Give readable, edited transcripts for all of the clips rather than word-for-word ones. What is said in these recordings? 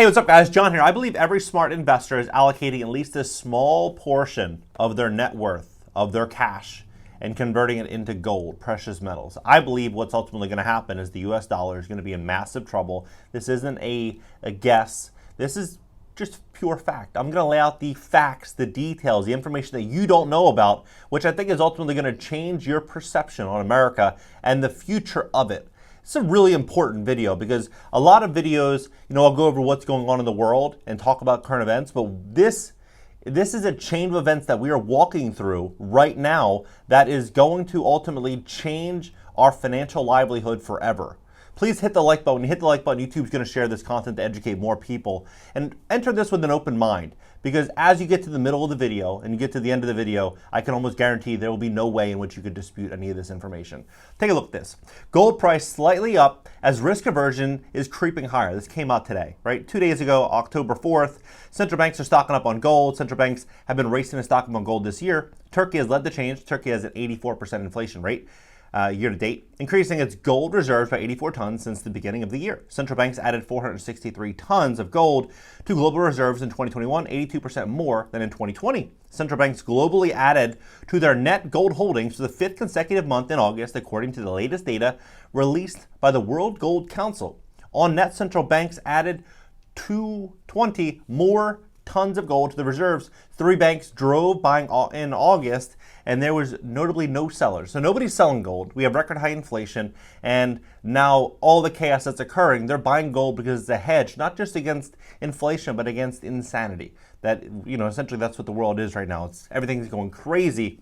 Hey, what's up guys? John here. I believe every smart investor is allocating at least a small portion of their net worth, of their cash, and converting it into gold, precious metals. I believe what's ultimately going to happen is the US dollar is going to be in massive trouble. This isn't a guess. This is just pure fact. I'm going to lay out the facts, the details, the information that you don't know about, which I think is ultimately going to change your perception on America and the future of it. It's a really important video because a lot of videos, I'll go over what's going on in the world and talk about current events, but this is a chain of events that we are walking through right now that is going to ultimately change our financial livelihood forever. Please hit the like button. When you hit the like button, YouTube's going to share this content to educate more people. And enter this with an open mind, because as you get to the middle of the video and you get to the end of the video, I can almost guarantee there will be no way in which you could dispute any of this information. Take a look at this. Gold price slightly up as risk aversion is creeping higher. This came out today, right? 2 days ago, October 4th. Central banks are stocking up on gold. Central banks have been racing to stock up on gold this year. Turkey has led the change. Turkey has an 84% inflation rate. Year to date, increasing its gold reserves by 84 tons since the beginning of the year. Central banks added 463 tons of gold to global reserves in 2021, 82% more than in 2020. Central banks globally added to their net gold holdings for the fifth consecutive month in August, according to the latest data released by the World Gold Council. On net, central banks added 220 more tons of gold to the reserves. Three banks drove buying in August, and there was notably no sellers. So nobody's selling gold. We have record high inflation, and now all the chaos that's occurring, they're buying gold because it's a hedge, not just against inflation, but against insanity. That, essentially that's what the world is right now. Everything's going crazy.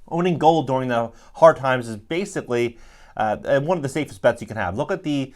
Owning gold during the hard times is basically one of the safest bets you can have. Look at the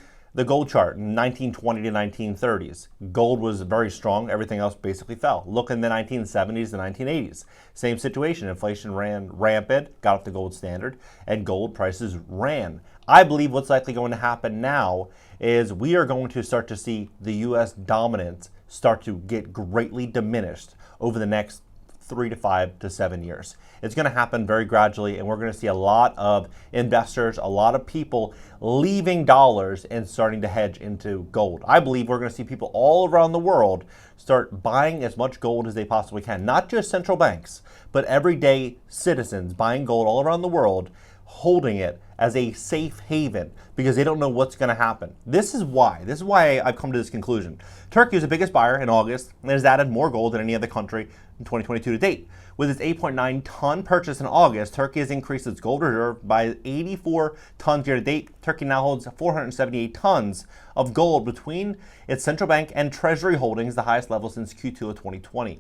gold chart in 1920 to 1930s. Gold was very strong. Everything else basically fell. Look in the 1970s and 1980s. Same situation. Inflation ran rampant, got up to gold standard, and gold prices ran. I believe what's likely going to happen now is we are going to start to see the U.S. dominance start to get greatly diminished over the next 3 to 5 to 7 years. It's going to happen very gradually, and we're going to see a lot of investors, a lot of people leaving dollars and starting to hedge into gold. I believe we're going to see people all around the world start buying as much gold as they possibly can. Not just central banks, but everyday citizens buying gold all around the world, holding it as a safe haven because they don't know what's going to happen. This is why I've come to this conclusion. Turkey was the biggest buyer in August and has added more gold than any other country in 2022 to date. With its 8.9 ton purchase in August, Turkey has increased its gold reserve by 84 tons year to date. Turkey now holds 478 tons of gold between its central bank and treasury holdings, the highest level since Q2 of 2020.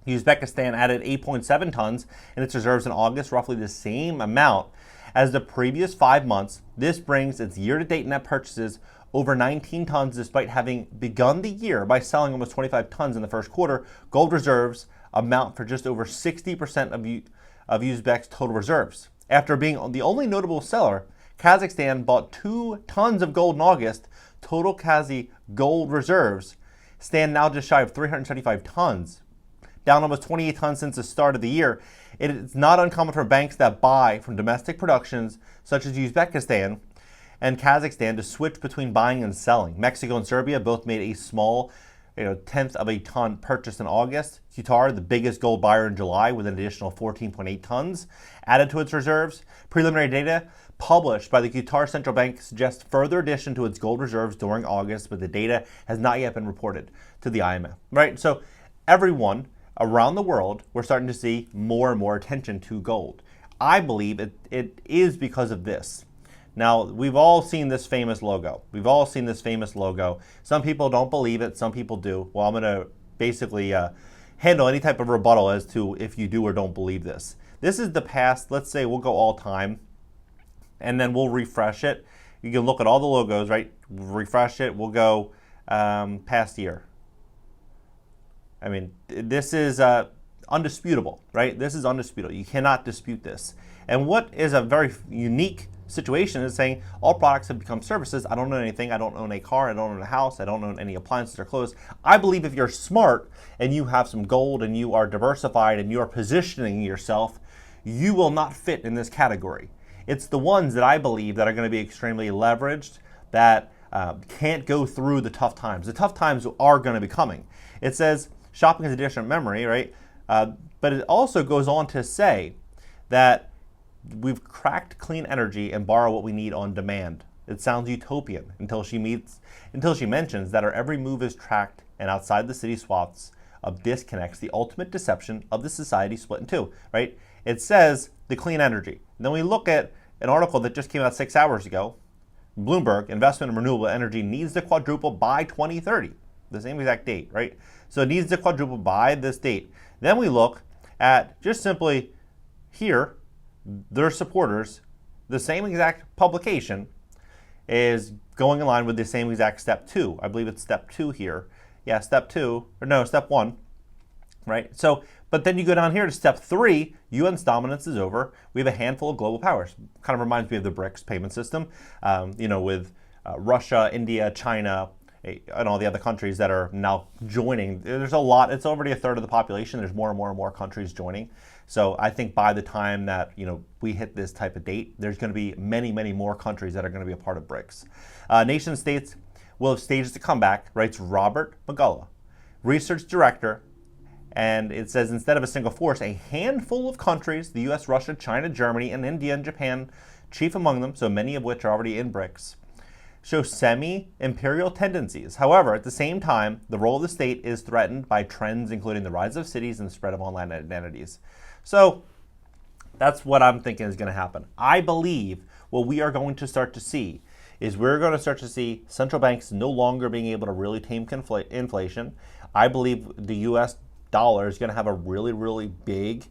Uzbekistan added 8.7 tons in its reserves in August, roughly the same amount as the previous 5 months. This brings its year-to-date net purchases over 19 tons despite having begun the year by selling almost 25 tons in the first quarter. Gold reserves amount for just over 60% of Uzbek's total reserves. After being the only notable seller, Kazakhstan bought 2 tons of gold in August. Total Kazi gold reserves stand now just shy of 375 tons, down almost 28 tons since the start of the year. It is not uncommon for banks that buy from domestic productions such as Uzbekistan and Kazakhstan to switch between buying and selling. Mexico and Serbia both made a small tenth of a ton purchase in August. Qatar, the biggest gold buyer in July, with an additional 14.8 tons added to its reserves. Preliminary data published by the Qatar Central Bank suggests further addition to its gold reserves during August, but the data has not yet been reported to the IMF. Right? So everyone around the world, we're starting to see more and more attention to gold. I believe it is because of this. Now, we've all seen this famous logo. Some people don't believe it, some people do. Well, I'm going to basically handle any type of rebuttal as to if you do or don't believe this. This is the past. Let's say we'll go all time, and then we'll refresh it. You can look at all the logos, right? Refresh it. We'll go past year. I mean, this is undisputable, right? This is undisputable. You cannot dispute this. And what is a very unique situation is saying all products have become services. I don't own anything. I don't own a car. I don't own a house. I don't own any appliances or clothes. I believe if you're smart and you have some gold and you are diversified and you are positioning yourself, you will not fit in this category. It's the ones that I believe that are going to be extremely leveraged, that can't go through the tough times. The tough times are going to be coming. It says shopping is a distant memory, right? But it also goes on to say that we've cracked clean energy and borrow what we need on demand. It sounds utopian until she mentions that our every move is tracked, and outside the city swaths of disconnects, the ultimate deception of the society split in two, right? It says the clean energy. And then we look at an article that just came out 6 hours ago. Bloomberg, investment in renewable energy needs to quadruple by 2030, the same exact date, right? So it needs to quadruple by this date. Then we look at just simply here, their supporters, the same exact publication is going in line with the same exact step 2. I believe it's step 2 here. Yeah, step 1, right? So, but then you go down here to step 3, UN's dominance is over. We have a handful of global powers. Kind of reminds me of the BRICS payment system, with Russia, India, China, and all the other countries that are now joining. There's a lot. It's already a third of the population. There's more and more and more countries joining. So I think by the time that we hit this type of date, there's going to be many, many more countries that are going to be a part of BRICS. Nation states will have staged a comeback, writes Robert McGullough, research director. And it says instead of a single force, a handful of countries, the US, Russia, China, Germany, and India and Japan, chief among them, so many of which are already in BRICS, show semi-imperial tendencies. However, at the same time, the role of the state is threatened by trends including the rise of cities and the spread of online identities. So that's what I'm thinking is going to happen. I believe what we are going to start to see is we're going to start to see central banks no longer being able to really tame inflation. I believe the US dollar is going to have a really, really big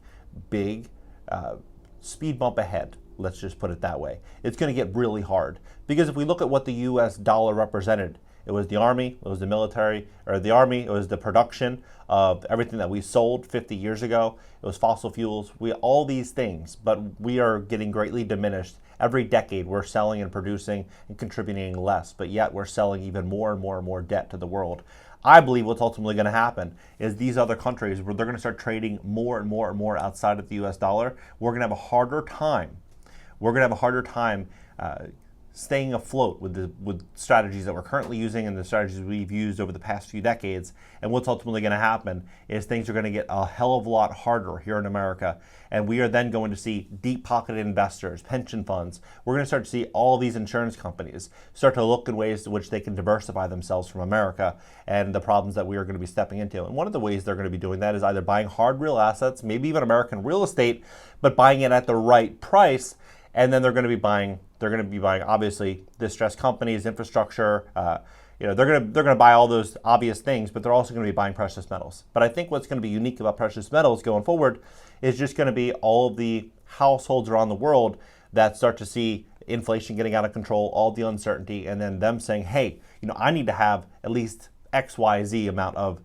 speed bump ahead. Let's just put it that way. It's going to get really hard because if we look at what the US dollar represented, it was the army, it was the military, or the army, it was the production of everything that we sold 50 years ago. It was fossil fuels, all these things, but we are getting greatly diminished. Every decade we're selling and producing and contributing less, but yet we're selling even more and more and more debt to the world. I believe what's ultimately going to happen is these other countries, where they're going to start trading more and more and more outside of the US dollar, we're going to have a harder time. We're going to have a harder time staying afloat with strategies that we're currently using and the strategies we've used over the past few decades. And what's ultimately going to happen is things are going to get a hell of a lot harder here in America. And we are then going to see deep-pocketed investors, pension funds. We're going to start to see all these insurance companies start to look in ways in which they can diversify themselves from America and the problems that we are going to be stepping into. And one of the ways they're going to be doing that is either buying hard real assets, maybe even American real estate, but buying it at the right price. And then they're going to be buying obviously distressed companies, infrastructure. They're going to buy all those obvious things, but they're also going to be buying precious metals. But I think what's going to be unique about precious metals going forward is just going to be all of the households around the world that start to see inflation getting out of control, all the uncertainty, and then them saying, hey, I need to have at least XYZ amount of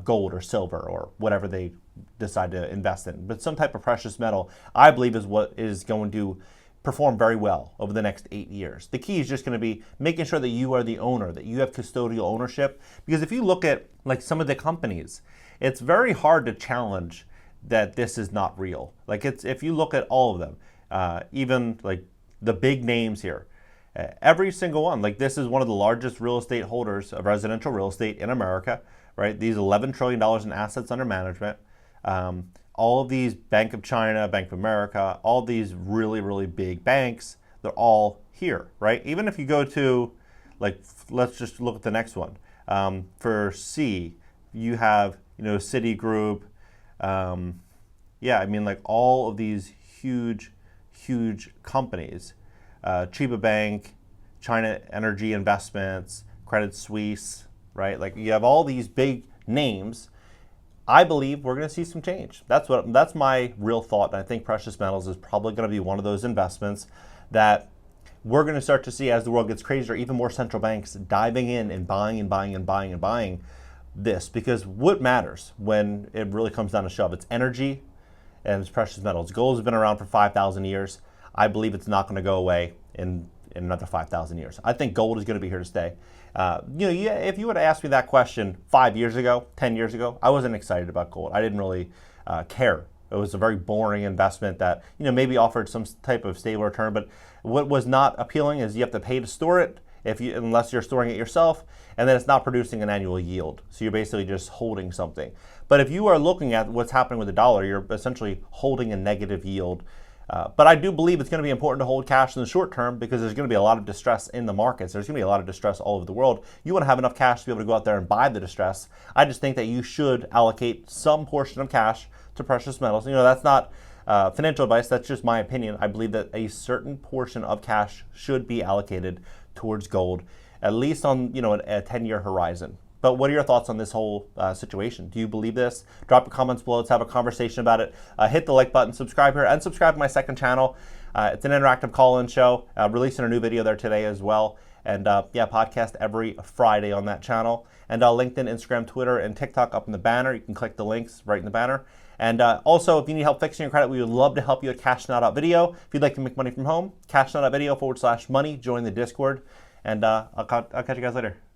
gold or silver or whatever they decide to invest in. But some type of precious metal, I believe, is what is going to perform very well over the next 8 years. The key is just going to be making sure that you are the owner, that you have custodial ownership. Because if you look at like some of the companies, it's very hard to challenge that this is not real. Like if you look at all of them, even like the big names here, every single one, like this is one of the largest real estate holders of residential real estate in America, right? These $11 trillion in assets under management. All of these, Bank of China, Bank of America, all these really, really big banks, they're all here, right? Even if you go to, like, let's just look at the next one. For C, you have, Citigroup. Like all of these huge companies, Chiba Bank, China Energy Investments, Credit Suisse, right? Like you have all these big names. I believe we're going to see some change. That's my real thought. And I think precious metals is probably going to be one of those investments that we're going to start to see as the world gets crazier, even more central banks diving in and buying this. Because what matters when it really comes down to shove, it's energy and it's precious metals. Gold has been around for 5,000 years. I believe it's not going to go away in another 5,000 years. I think gold is going to be here to stay. If you would have asked me that question 5 years ago, 10 years ago, I wasn't excited about gold. I didn't really care. It was a very boring investment that maybe offered some type of stable return. But what was not appealing is you have to pay to store it, unless you're storing it yourself, and then it's not producing an annual yield. So you're basically just holding something. But if you are looking at what's happening with the dollar, you're essentially holding a negative yield. But I do believe it's going to be important to hold cash in the short term because there's going to be a lot of distress in the markets. There's going to be a lot of distress all over the world. You want to have enough cash to be able to go out there and buy the distress. I just think that you should allocate some portion of cash to precious metals. That's not financial advice. That's just my opinion. I believe that a certain portion of cash should be allocated towards gold, at least on a 10-year horizon. But what are your thoughts on this whole situation? Do you believe this? Drop your comments below. Let's have a conversation about it. Hit the like button, subscribe here, and subscribe to my second channel. It's an interactive call-in show. Releasing a new video there today as well. And podcast every Friday on that channel. And LinkedIn, Instagram, Twitter, and TikTok up in the banner. You can click the links right in the banner. And also, if you need help fixing your credit, we would love to help you at CashNow.video. If you'd like to make money from home, CashNow.video /money. Join the Discord. And I'll catch you guys later.